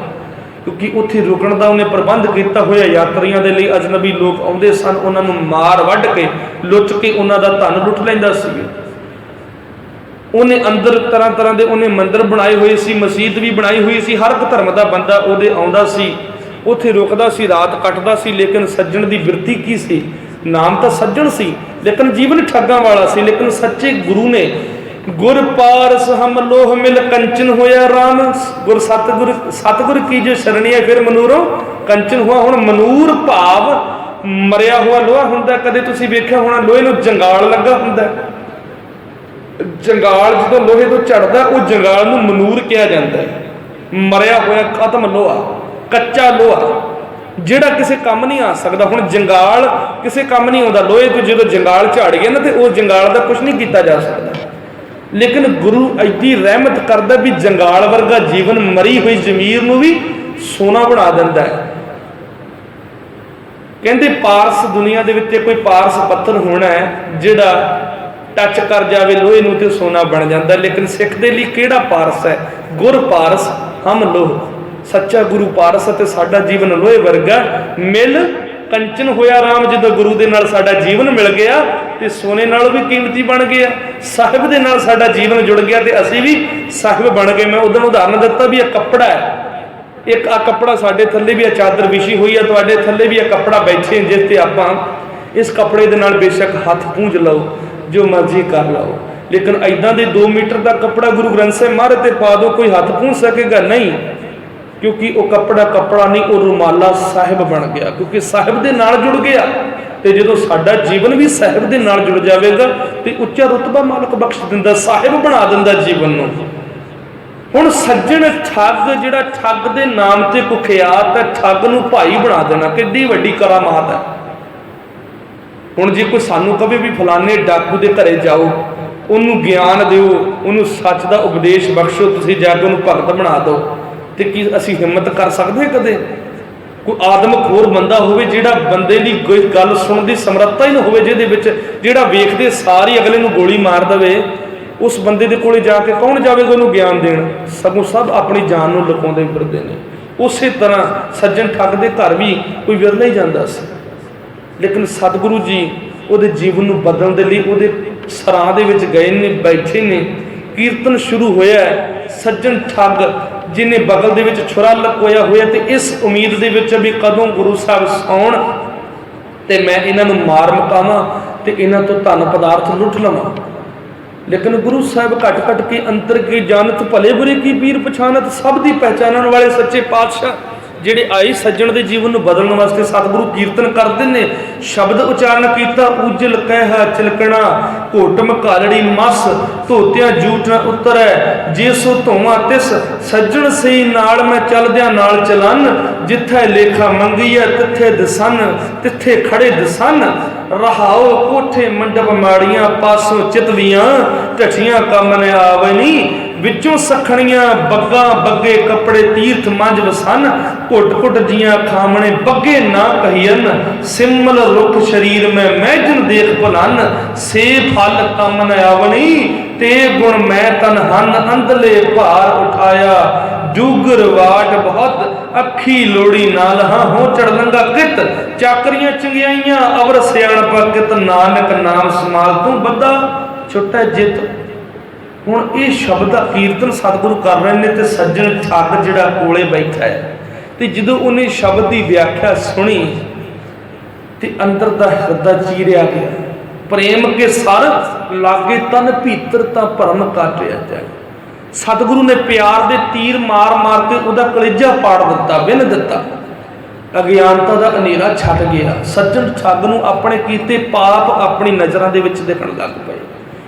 ਕਿਉਂਕਿ ਉੱਥੇ ਰੁਕਣ ਦਾ ਉਹਨੇ ਪ੍ਰਬੰਧ ਕੀਤਾ ਹੋਇਆ। ਯਾਤਰੀਆਂ ਦੇ ਲਈ ਅਜਨਬੀ ਲੋਕ ਆਉਂਦੇ ਸਨ, ਉਹਨਾਂ ਨੂੰ ਮਾਰ ਵੱਢ ਕੇ ਲੁੱਟ ਕੇ ਉਹਨਾਂ ਦਾ ਧਨ ਲੁੱਟ ਲੈਂਦਾ ਸੀ। ਉਹਨੇ ਅੰਦਰ ਤਰ੍ਹਾਂ ਤਰ੍ਹਾਂ ਦੇ ਉਹਨੇ ਮੰਦਿਰ ਬਣਾਏ ਹੋਏ ਸੀ, ਮਸਜਿਦ ਵੀ ਬਣਾਈ ਹੋਈ ਸੀ। ਹਰ ਇੱਕ ਧਰਮ ਦਾ ਬੰਦਾ ਉਹਦੇ ਆਉਂਦਾ ਸੀ, ਉੱਥੇ ਰੁਕਦਾ ਸੀ, ਰਾਤ ਕੱਟਦਾ ਸੀ। ਲੇਕਿਨ ਸੱਜਣ ਦੀ ਬਿਰਤੀ ਕੀ ਸੀ? ਨਾਮ ਤਾਂ ਸੱਜਣ ਸੀ, ਲੇਕਿਨ ਜੀਵਨ ਠੱਗਾਂ ਵਾਲਾ ਸੀ। ਲੇਕਿਨ ਸੱਚੇ ਗੁਰੂ ਨੇ ਗੁਰ ਪਾਰਸ ਹਮ ਲੋਹ ਮਿਲ ਕੰਚਨ ਹੋਇਆ ਰਾਮ। ਗੁਰ ਸਤਿਗੁਰ ਕੀ ਜੋ ਸ਼ਰਣੀਏ ਫਿਰ ਮਨੂਰੋਂ ਕੰਚਨ ਹੋਆ। ਹੁਣ ਮਨੂਰ ਭਾਵ ਮਰਿਆ ਹੋਇਆ ਲੋਹਾ ਹੁੰਦਾ। ਕਦੇ ਤੁਸੀਂ ਵੇਖਿਆ ਹੋਣਾ ਲੋਹੇ ਨੂੰ ਜੰਗਾਲ ਲੱਗਾ ਹੁੰਦਾ। ਜੰਗਾਲ ਜਦੋਂ ਲੋਹੇ ਤੋਂ ਝੜਦਾ, ਉਹ ਜੰਗਾਲ ਨੂੰ ਮਨੂਰ ਕਿਹਾ ਜਾਂਦਾ ਹੈ। ਮਰਿਆ ਹੋਇਆ ਖਤਮ ਲੋਹਾ, ਕੱਚਾ ਲੋਹਾ, ਜਿਹੜਾ ਕਿਸੇ ਕੰਮ ਨਹੀਂ ਆ ਸਕਦਾ। ਹੁਣ ਜੰਗਾਲ ਕਿਸੇ ਕੰਮ ਨਹੀਂ ਆਉਂਦਾ। ਲੋਹੇ ਤੋਂ ਜਦੋਂ ਜੰਗਾਲ ਝਾੜ ਗਿਆ ਨਾ, ਤੇ ਉਹ ਜੰਗਾਲ ਦਾ ਕੁਝ ਨਹੀਂ ਕੀਤਾ ਜਾ ਸਕਦਾ। ਲੇਕਿਨ ਗੁਰੂ ਐਡੀ ਰਹਿਮਤ ਕਰਦਾ ਵੀ ਜੰਗਾਲ ਵਰਗਾ ਜੀਵਨ ਮਰੀ ਹੋਈ ਜ਼ਮੀਰ ਨੂੰ ਵੀ ਸੋਨਾ ਬਣਾ ਦਿੰਦਾ ਹੈ। ਕਹਿੰਦੇ ਪਾਰਸ, ਦੁਨੀਆ ਦੇ ਵਿੱਚ ਕੋਈ ਪਾਰਸ ਪੱਥਰ ਹੋਣਾ ਹੈ ਜਿਹੜਾ ਟੱਚ ਕਰ ਜਾਵੇ ਲੋਹੇ ਨੂੰ ਤੇ ਸੋਨਾ ਬਣ ਜਾਂਦਾ। ਲੇਕਿਨ ਸਿੱਖ ਦੇ ਲਈ ਕਿਹੜਾ ਪਾਰਸ ਹੈ? ਗੁਰ ਪਾਰਸ ਹਮ ਲੋਹ। ਸੱਚਾ ਗੁਰੂ ਪਾਰਸ ਅਤੇ ਸਾਡਾ ਜੀਵਨ ਲੋਹੇ ਵਰਗਾ ਮਿਲ ਕੰਚਨ ਹੋਇਆ ਰਾਮ। ਜਦੋਂ ਗੁਰੂ ਦੇ ਨਾਲ ਸਾਡਾ ਜੀਵਨ ਮਿਲ ਗਿਆ ਤੇ ਸੋਨੇ ਨਾਲੋਂ ਵੀ ਕੀਮਤੀ ਬਣ ਗਿਆ। ਸਾਹਿਬ ਦੇ ਨਾਲ ਸਾਡਾ ਜੀਵਨ ਜੁੜ ਗਿਆ ਤੇ ਅਸੀਂ ਵੀ ਸਾਹਿਬ ਬਣ ਗਏ। ਮੈਂ ਉਦੋਂ ਉਦਾਹਰਨ ਦਿੱਤਾ ਵੀ ਇਹ ਕੱਪੜਾ ਹੈ, ਇੱਕ ਆ ਕੱਪੜਾ ਸਾਡੇ ਥੱਲੇ ਵੀ ਆ ਚਾਦਰ ਵਿਛੀ ਹੋਈ ਆ, ਤੁਹਾਡੇ ਥੱਲੇ ਵੀ ਆ ਕੱਪੜਾ ਬੈਠੇ, ਜਿਸ ਤੇ ਆਪਾਂ ਇਸ ਕੱਪੜੇ ਦੇ ਨਾਲ ਬੇਸ਼ੱਕ ਹੱਥ ਪੂੰਝ ਲਓ, ਜੋ ਮਰਜ਼ੀ ਕਰ ਲਓ। ਲੇਕਿਨ ਐਦਾਂ ਦੇ 2 ਮੀਟਰ ਦਾ ਕੱਪੜਾ ਗੁਰੂ ਗ੍ਰੰਥ ਸਾਹਿਬ ਮਹਾਰਾਜ ਤੇ ਪਾ ਦਿਓ, ਕੋਈ ਹੱਥ ਪੂੰਝ ਸਕੇਗਾ? ਨਹੀਂ, ਕਿਉਂਕਿ ਉਹ ਕੱਪੜਾ ਨਹੀਂ, ਉਹ ਰੁਮਾਲਾ ਸਾਹਿਬ ਬਣ ਗਿਆ, ਕਿਉਂਕਿ ਸਾਹਿਬ ਦੇ ਨਾਲ ਜੁੜ ਗਿਆ। ਤੇ ਜਦੋਂ ਸਾਡਾ ਜੀਵਨ ਵੀ ਸਾਹਿਬ ਦੇ ਨਾਲ ਜੁੜ ਜਾਵੇਗਾ ਤੇ ਉੱਚਾ ਰੁਤਬਾ ਮਾਲਕ ਬਖਸ਼ ਦਿੰਦਾ, ਸਾਹਿਬ ਬਣਾ ਦਿੰਦਾ ਜੀਵਨ ਨੂੰ। ਹੁਣ ਸੱਜਣ ਠੱਗ, ਜਿਹੜਾ ਠੱਗ ਦੇ ਨਾਮ ਤੇ ਕੁਖਿਆਤ ਹੈ, ਠੱਗ ਨੂੰ ਭਾਈ ਬਣਾ ਦੇਣਾ ਕਿੱਡੀ ਵੱਡੀ ਕਰਾਮਾਤ ਹੈ। ਹੁਣ ਜੇ ਕੋਈ ਸਾਨੂੰ ਕਹੇ ਵੀ ਫਲਾਣੇ ਡਾਕੂ ਦੇ ਘਰੇ ਜਾਓ, ਉਹਨੂੰ ਗਿਆਨ ਦਿਓ, ਉਹਨੂੰ ਸੱਚ ਦਾ ਉਪਦੇਸ਼ ਬਖਸ਼ੋ, ਤੁਸੀਂ ਜਾ ਕੇ ਉਹਨੂੰ ਭਗਤ ਬਣਾ ਦਿਓ, ਤੇ ਕੀ ਅਸੀਂ ਹਿੰਮਤ ਕਰ ਸਕਦੇ? ਕਦੇ ਕੋਈ ਆਦਮਖੋਰ ਬੰਦਾ ਹੋਵੇ, ਜਿਹੜਾ ਬੰਦੇ ਦੀ ਕੋਈ ਗੱਲ ਸੁਣਨ ਦੀ ਸਮਰੱਥਾ ਹੀ ਨਾ ਹੋਵੇ, ਜਿਹਦੇ ਵਿੱਚ ਜਿਹੜਾ ਵੇਖਦੇ ਸਾਰ ਹੀ ਅਗਲੇ ਨੂੰ ਗੋਲੀ ਮਾਰ ਦੇਵੇ, ਉਸ ਬੰਦੇ ਦੇ ਕੋਲੇ ਜਾ ਕੇ ਕੌਣ ਜਾਵੇਗਾ ਉਹਨੂੰ ਗਿਆਨ ਦੇਣ? ਸਗੋਂ ਸਭ ਆਪਣੀ ਜਾਨ ਨੂੰ ਲੁਕਾਉਂਦੇ ਫਿਰਦੇ ਨੇ। ਉਸੇ ਤਰ੍ਹਾਂ ਸੱਜਣ ਠੱਗ ਦੇ ਘਰ ਵੀ ਕੋਈ ਵਿਰਲਾ ਹੀ ਜਾਂਦਾ ਸੀ। ਲੇਕਿਨ ਸਤਿਗੁਰੂ ਜੀ ਉਹਦੇ ਜੀਵਨ ਨੂੰ ਬਦਲਣ ਦੇ ਲਈ ਉਹਦੇ ਸਰਾਂ ਦੇ ਵਿੱਚ ਗਏ ਨੇ, ਬੈਠੇ ਨੇ। ਕੀਰਤਨ ਸ਼ੁਰੂ ਹੋਇਆ, ਸੱਜਣ ਠੱਗ ਜਿਹਨੇ ਬਗਲ ਦੇ ਵਿੱਚ ਛੁਰਾ ਲਕੋਇਆ ਹੋਇਆ, ਤੇ ਇਸ ਉਮੀਦ ਦੇ ਵਿੱਚ ਵੀ ਕਦੋਂ ਗੁਰੂ ਸਾਹਿਬ ਸੌਣ ਤੇ ਮੈਂ ਇਹਨਾਂ ਨੂੰ ਮਾਰ ਮੁਕਾਵਾਂ ਤੇ ਇਹਨਾਂ ਤੋਂ ਧਨ ਪਦਾਰਥ ਲੁੱਟ ਲਵਾਂ। ਲੇਕਿਨ ਗੁਰੂ ਸਾਹਿਬ ਘਟ ਘਟ ਕੇ ਅੰਤਰ ਕੀ ਜਾਣਤ, ਭਲੇ ਬੁਰੇ ਕੀ ਪੀਰ ਪਛਾਨਤ, ਸਭ ਦੀ ਪਹਿਚਾਨਣ ਵਾਲੇ ਸੱਚੇ ਪਾਤਸ਼ਾਹ ਜਿਹੜੇ ਆਏ ਸੱਜਣ ਦੇ ਜੀਵਨ ਨੂੰ ਬਦਲਣ ਵਾਸਤੇ। ਸਤਿਗੁਰੂ ਕੀਰਤਨ ਕਰਦੇ ਨੇ, ਸ਼ਬਦ ਉਚਾਰਨ ਕੀਤਾ, ਉਜਲ ਕਹਿ ਚਿਲਕਣਾ, ਘੋਟਮ ਕਾਲੜੀ ਮਸ, ਧੋਤਿਆਂ ਜੂਠ ਨਾ ਉਤਰੈ, ਜੇ ਸੋ ਧੋਵਾਂ ਤਿਸ, ਸੱਜਣ ਸਹੀ ਨਾਲ ਮੈਂ ਚੱਲਦਿਆਂ ਨਾਲ ਚਲਨ, ਜਿੱਥੇ ਲੇਖਾ ਮੰਗੀਐ ਤਿੱਥੇ ਦਸਨ, ਤਿੱਥੇ ਖੜੇ ਦਸਨ, ਰਹਾਓ ਕੋਠੇ ਮੰਡਪ ਮਾੜੀਆਂ, ਪਾਸੋਂ ਚਿਤਵੀਆਂ, ਢੱਠੀਆਂ ਕੰਮ ਨੇ ਆਵਣੀ, विचों सखणियां बग्गा बग्गे कपड़े तीर्थ मंज वसन, घुट घुट जियां खामने बग्गे ना कहियन, सिमल रुख शरीर में मैजन देख भलन, से फल कम न आवनी, ते गुण मैं तन हन, अंधले भार उठाया, जूगर वाट बहुत अखी लोड़ी नाल, हाँ हो चढ़लंगा कित, चाकरियां चंगियाइयां अवर सियाणपा कित, नानक नाम समाल तू बद्दा छुट्टा जित। हुण ये शब्द का कीर्तन सतगुरु कर रहे हैं, तो सज्जन ठग जिहड़ा कोले बैठा है, तो जो उन्हें शब्द की व्याख्या सुनी तो अंदर का हृदय चीरिया गया, प्रेम के सर लागे तन भीतर ता भरम काटिया जाए। सतगुरु ने प्यार के तीर मार मार के उसका कलेजा पाड़ दिता, विन दिता, अज्ञानता का हनेरा छट गया। सज्जन ठग नूं अपने कीते पाप अपनी नज़रां दे विच दिखण लग पए,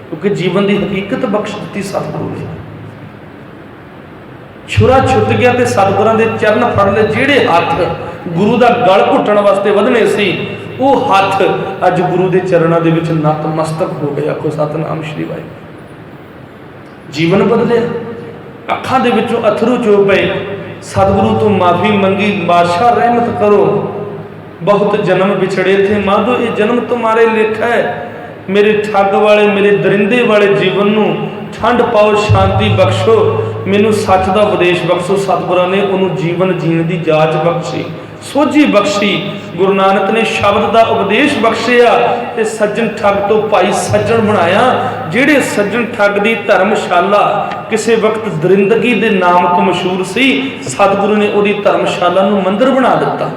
क्योंकि जीवन की हकीकत बख्श दी सतगुरु ने। छुरा छुट गया तो सतगुरां दे चरण फड़ ले, जिहड़े हथ गुरु का गल घुटण वास्ते वधने सी, वो हथ अज गुरु के चरणों के विच नतमस्तक हो गए। आखो सतनाम श्री वाहिगुरू। जीवन बदलिया, अखां दे विचों अथरू चो पे, सतगुरु तो माफ़ी मंगी, बादशाह रहमत करो, बहुत जन्म बिछड़े थे माधो, ये जन्म तुम्हारे लेखा है, मेरे ठग वाले मेरे दरिंदे वाले जीवन नूं ठंड पाओ, शांति बख्शो, मैनू सच का उपदेश बख्शो। सतगुरां ने उन्होंने जीवन जीने की जाच बख्शी, सोझी बख्शी, गुरु नानक ने शब्द का उपदेश बख्शिया, ते सज्जन ठग तो भाई सज्जन बनाया। जिहड़े सज्जन ठग की धर्मशाला किसी वक्त दरिंदगी के नाम तो मशहूर सी, सतगुरु ने उहदी धर्मशाला नूं मंदिर बना दिता।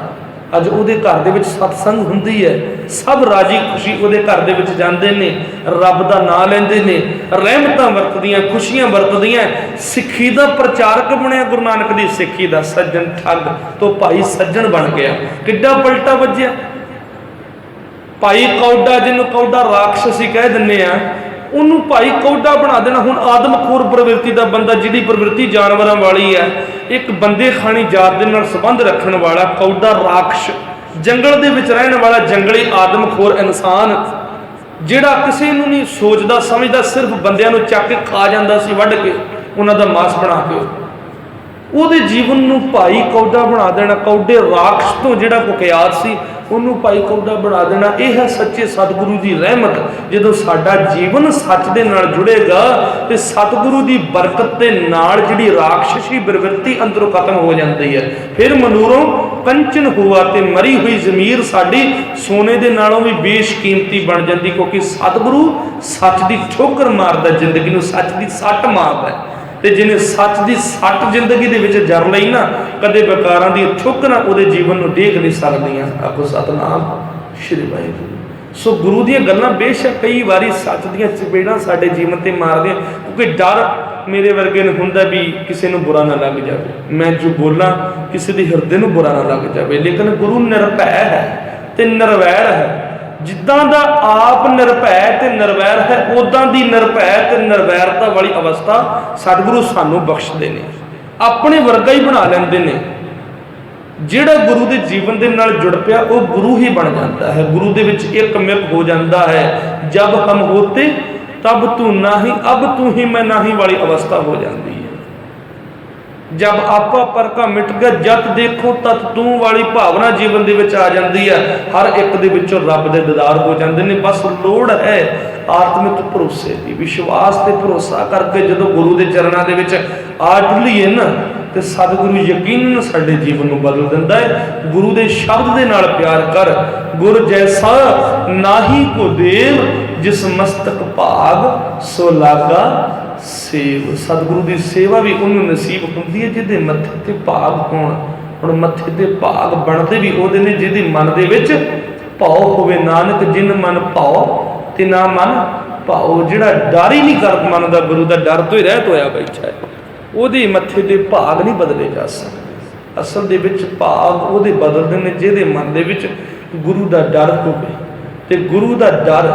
अज उहदे घर दे विच सत्संग हुंदी है, सब राजी खुशी उहदे घर दे विच जांदे ने, रब दा नां लैंदे ने, रहमतां वरतदियां, खुशियां वरतदियां, सिੱਖੀ दा प्रचारक बनिया गुरु नानक दी सिੱਖੀ दा। सज्जन ठग तो भाई सज्जन बन गया, किड्डा पलटा वज्जिया। भाई कौडा, जिन्हों कौडा राक्षसी कह दिंदे आ, उन्होंने भाई कौडा बना देना। हुण आदमखोर प्रवृत्ति का बंदा, जिहड़ी प्रवृत्ति जानवरां वाली है, एक बंदे खानी जात दे नाल संबंध रखण वाला कौडा राक्ष, जंगल दे विच रहण वाला जंगली आदमखोर इंसान, जिहड़ा किसी नूं नहीं सोचदा समझदा, सिर्फ बंदियां नूं चक के खा जांदा सी, वढ के उन्हां दा मांस बना के, ਉਹਦੇ जीवन ਨੂੰ ਭਾਈ ਕੌਡਾ बना देना। कौडे राक्ष तो जिहड़ा कुख्यात सी, ਉਹਨੂੰ ਭਾਈ ਕੌਡਾ बना देना। यह है सच्चे सतगुरु की रहमत। ਜਦੋਂ ਸਾਡਾ जीवन सच ਦੇ ਨਾਲ जुड़ेगा तो सतगुरु की बरकत ਦੇ ਨਾਲ ਜਿਹੜੀ राक्षसी प्रवृत्ति अंदरों खत्म हो जाती है। फिर मनूरों कंचन हुआ तो मरी हुई जमीर साड़ी सोने के नालों भी बेशकीमती बन जाती, क्योंकि सतगुरु सच की ठोकर मारदा, जिंदगी नूं सच की सट मारदा। तो जिन्हें सच की सट जिंदगी के विच जर लई ना, कदे बेकारां दी ठोकरां उहदे जीवन नूं देख नहीं सकदियां। आखो सतनाम श्री वाहिगुरू। सो गुरु दी गल्लां बेशक कई बारी सच दीयां चपेड़ां साडे जीवन ते मारदियां, क्योंकि डर मेरे वर्गे नूं हुंदा भी किसी नूं बुरा ना लग जाए, मैं जो बोलां किसी दे हिरदे नूं बुरा ना लग जाए। लेकिन गुरु निरभै है ते निरवैर है। जिद्दां दा आप निरभै ते निरवैर है, उदां दी निरभै ते निरवैरता वाली अवस्था सतगुरु सानू बख्शदे ने, अपने वर्गा ही बना लैंदे ने। जिहड़ा गुरु के जीवन के नाल जुड़ पिया वो गुरु ही बन जाता है। गुरु दे विच एक मिक हो जाता है, जब हम होते तब तू नाही, अब तू ही मैं नाही वाली अवस्था हो जाती है। जब आपा परका मिट गया, जत देखो तत तू वाली भावना जीवन दे विच आ जाती है। हर एक दे विचों रब दे दीदार हो जाते हैं। बस लोड़ है आत्मिक भरोसे की, विश्वास ते भरोसा करके जदों गुरु के चरणों के विच आ ढुलीए ना, तो सतगुरु यकीनन साडे जीवन को बदल दिंदा है। गुरु के शब्द के नाल प्यार कर, गुर जैसा नाही को देव, जिस मस्तक भाग सो लागा सेव। सतगुरु की सेवा भी उन्होंने नसीब होंदी है जिहदे मत्थे ते भाग होण। हुण मत्थे ते भाग बनते भी उहदे ने जिहदे मन दे विच भाव होवे। नानक जिन मन भाव ते ना मन भाव। जिहड़ा डर ही नहीं कर मन दा, गुरु दा डर तो ही रहत होया बैठा है, ਉਹਦੇ मत्थे ते भाग नहीं बदले जा सकते। असल दे विच भाग ਉਹਦੇ बदलदे ने ਜਿਹਦੇ मन दे विच गुरु दा डर होवे। ते गुरु दा डर,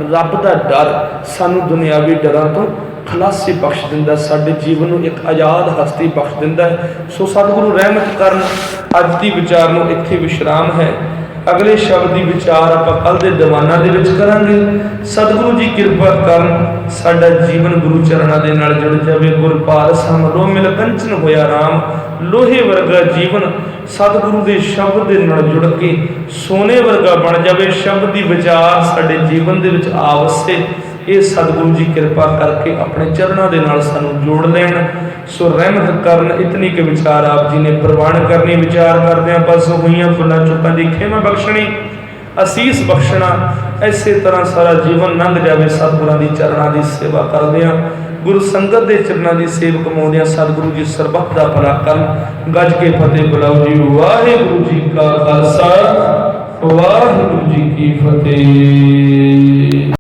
रब दा डर सानू दुनियावी डरां तो खलासी बख्श दिंदा, साडे जीवन नूं एक आज़ाद हस्ती बख्श दिंदा है। सो सतगुरु रहमत करन। अज दी विचार नूं इत्थे विश्राम है। ਅਗਲੇ ਸ਼ਬਦ ਦੀ ਵਿਚਾਰ ਆਪਾਂ ਕੱਲ ਦੇ ਦੀਵਾਨਾਂ ਦੇ ਵਿੱਚ ਕਰਾਂਗੇ। ਸਤਿਗੁਰੂ ਜੀ ਕਿਰਪਾ ਕਰਨ ਸਾਡਾ ਜੀਵਨ ਗੁਰੂ ਚਰਨਾਂ ਦੇ ਨਾਲ ਜੁੜ ਜਾਵੇ। ਗੁਰ ਪਾਰਸ ਹਮ ਰੋ ਮਿਲ ਕੰਚਨ ਹੋਇਆ ਰਾਮ, ਲੋਹੇ ਵਰਗਾ ਜੀਵਨ ਸਤਿਗੁਰੂ ਦੇ ਸ਼ਬਦ ਦੇ ਨਾਲ ਜੁੜ ਕੇ ਸੋਨੇ ਵਰਗਾ ਬਣ ਜਾਵੇ। ਸ਼ਬਦ ਦੀ ਵਿਚਾਰ ਸਾਡੇ ਜੀਵਨ ਦੇ ਵਿੱਚ ਆਵਸੇ। ਇਹ ਸਤਿਗੁਰੂ ਜੀ ਕਿਰਪਾ ਕਰਕੇ ਆਪਣੇ ਚਰਨਾਂ ਦੇ ਨਾਲ ਸਾਨੂੰ ਜੋੜ ਲੈਣ। ਸੋ ਰਹਿਮਤ ਕਰਨ। ਇਤਨੀ ਕੇ ਵਿਚਾਰ ਆਪ ਜੀ ਨੇ ਪ੍ਰਵਾਨ ਕਰਨੀ। ਵਿਚਾਰ ਕਰਦਿਆਂ ਬਸ ਹੋਈਆਂ ਫੁੱਲਾਂ ਚੁੱਕਾਂ ਦੀ ਖਿਮਾ ਬਖਸ਼ਣੀ, ਅਸੀਸ ਬਖਸ਼ਣਾ। ਇਸੇ ਤਰ੍ਹਾਂ ਸਾਰਾ ਜੀਵਨ ਲੰਘ ਜਾਵੇ ਸਤਿਗੁਰਾਂ ਦੀ ਚਰਨਾਂ ਦੀ ਸੇਵਾ ਕਰਦਿਆਂ, ਗੁਰੂ ਸੰਗਤ ਦੇ ਚਰਨਾਂ ਦੀ ਸੇਵ ਕਮਾਉਂਦਿਆਂ। ਸਤਿਗੁਰੂ ਜੀ ਸਰਬੱਤ ਦਾ ਭਲਾ ਕਰਨ। ਗੱਜ ਕੇ ਫਤਿਹ ਬੁਲਾਓ ਜੀ। ਵਾਹਿਗੁਰੂ ਜੀ ਕਾ ਖਾਲਸਾ, ਵਾਹਿਗੁਰੂ ਜੀ ਕੀ ਫਤਿਹ।